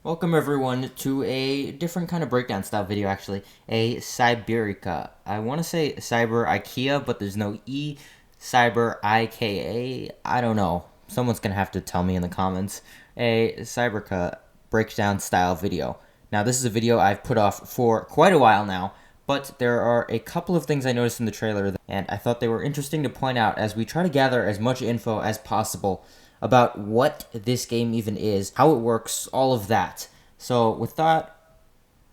Welcome everyone to a different kind of breakdown style video actually, a Cyberika. I want to say Cyber IKEA, but there's no E. Cyber IKA, I don't know. Someone's going to have to tell me in the comments. A Cyberika breakdown style video. Now this is a video I've put off for quite a while now, but there are a couple of things I noticed in the trailer and I thought they were interesting to point out as we try to gather as much info as possible about what this game even is, how it works, all of that. So with that,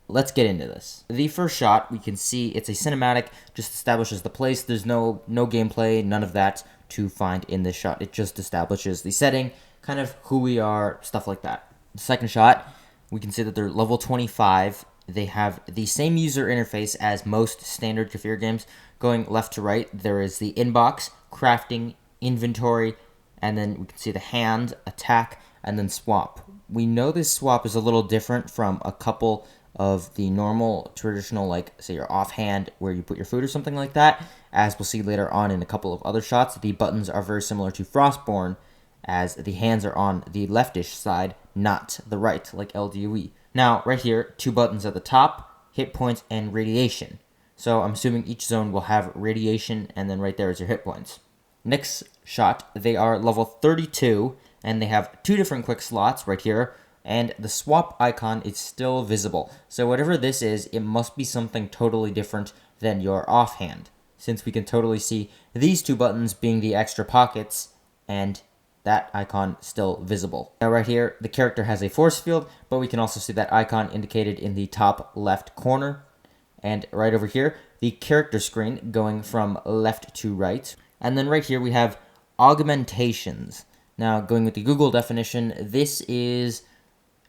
let's get into this. The first shot, we can see it's a cinematic, just establishes the place. There's no gameplay, none of that to find in this shot. It just establishes the setting, kind of who we are, stuff like that. The second shot, we can see that they're level 25. They have the same user interface as most standard Kefir games. Going left to right, there is the inbox, crafting, inventory, and then we can see the hand, attack, and then swap. We know this swap is a little different from a couple of the normal traditional, like say your offhand where you put your food or something like that. As we'll see later on in a couple of other shots, the buttons are very similar to Frostborn, as the hands are on the leftish side, not the right, like LDUE. Now, right here, two buttons at the top, hit points and radiation. So I'm assuming each zone will have radiation, and then right there is your hit points. Next shot, they are level 32, and they have two different quick slots right here, and the swap icon is still visible. So whatever this is, it must be something totally different than your offhand, since we can totally see these two buttons being the extra pockets, and that icon still visible. Now right here, the character has a force field, but we can also see that icon indicated in the top left corner. And right over here, the character screen going from left to right. And then right here we have augmentations. Now going with the Google definition, this is,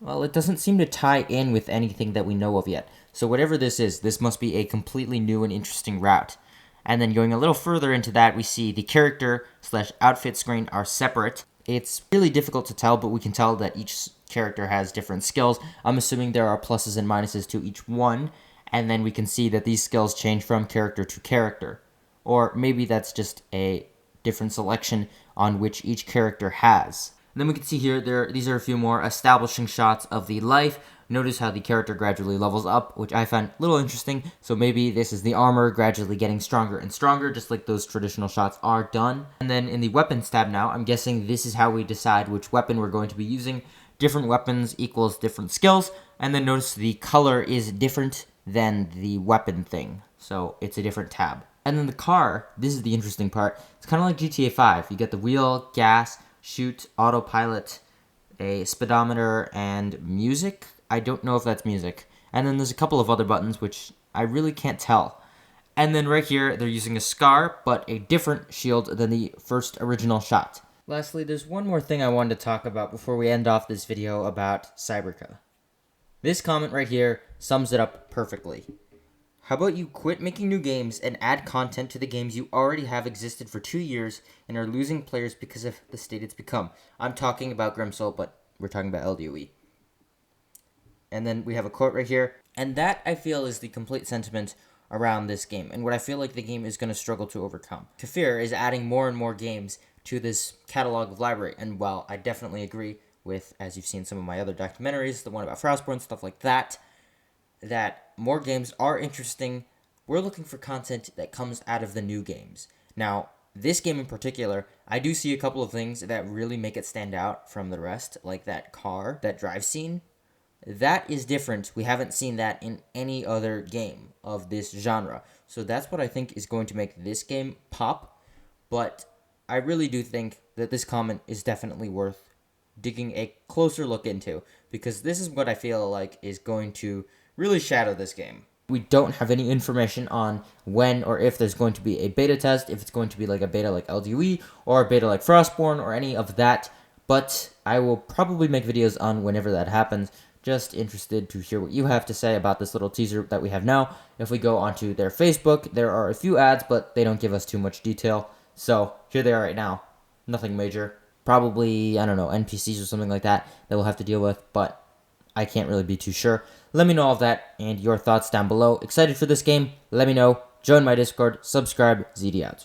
well, it doesn't seem to tie in with anything that we know of yet. So whatever this is, this must be a completely new and interesting route. And then going a little further into that, we see the character / outfit screen are separate. It's really difficult to tell, but we can tell that each character has different skills. I'm assuming there are pluses and minuses to each one. And then we can see that these skills change from character to character. Or maybe that's just a different selection on which each character has. And then we can see here, these are a few more establishing shots of the life. Notice how the character gradually levels up, which I found a little interesting. So maybe this is the armor gradually getting stronger and stronger, just like those traditional shots are done. And then in the weapons tab now, I'm guessing this is how we decide which weapon we're going to be using. Different weapons equals different skills. And then notice the color is different than the weapon thing. So it's a different tab. And then the car, this is the interesting part. It's kind of like GTA 5. You get the wheel, gas, shoot, autopilot, a speedometer, and music. I don't know if that's music. And then there's a couple of other buttons, which I really can't tell. And then right here, they're using a scar, but a different shield than the first original shot. Lastly, there's one more thing I wanted to talk about before we end off this video about Cyberika. This comment right here sums it up perfectly. How about you quit making new games and add content to the games you already have existed for 2 years and are losing players because of the state it's become? I'm talking about Grimsoul, but we're talking about LDUE. And then we have a quote right here. And that, I feel, is the complete sentiment around this game, and what I feel like the game is going to struggle to overcome. Kefir is adding more and more games to this catalog of library, and while I definitely agree with, as you've seen some of my other documentaries, the one about Frostborn, stuff like that, that more games are interesting. We're looking for content that comes out of the new games. Now, this game in particular, I do see a couple of things that really make it stand out from the rest, like that car, that drive scene. That is different. We haven't seen that in any other game of this genre. So that's what I think is going to make this game pop. But I really do think that this comment is definitely worth digging a closer look into, because this is what I feel like is going to really shadow this game. We don't have any information on when or if there's going to be a beta test, if it's going to be like a beta like LDUE or a beta like Frostborn or any of that, but I will probably make videos on whenever that happens. Just interested to hear what you have to say about this little teaser that we have now. If we go onto their Facebook, there are a few ads, but they don't give us too much detail. So here they are right now. Nothing major. Probably, I don't know, NPCs or something like that we'll have to deal with, but I can't really be too sure. Let me know all of that and your thoughts down below. Excited for this game? Let me know. Join my Discord. Subscribe. ZD out.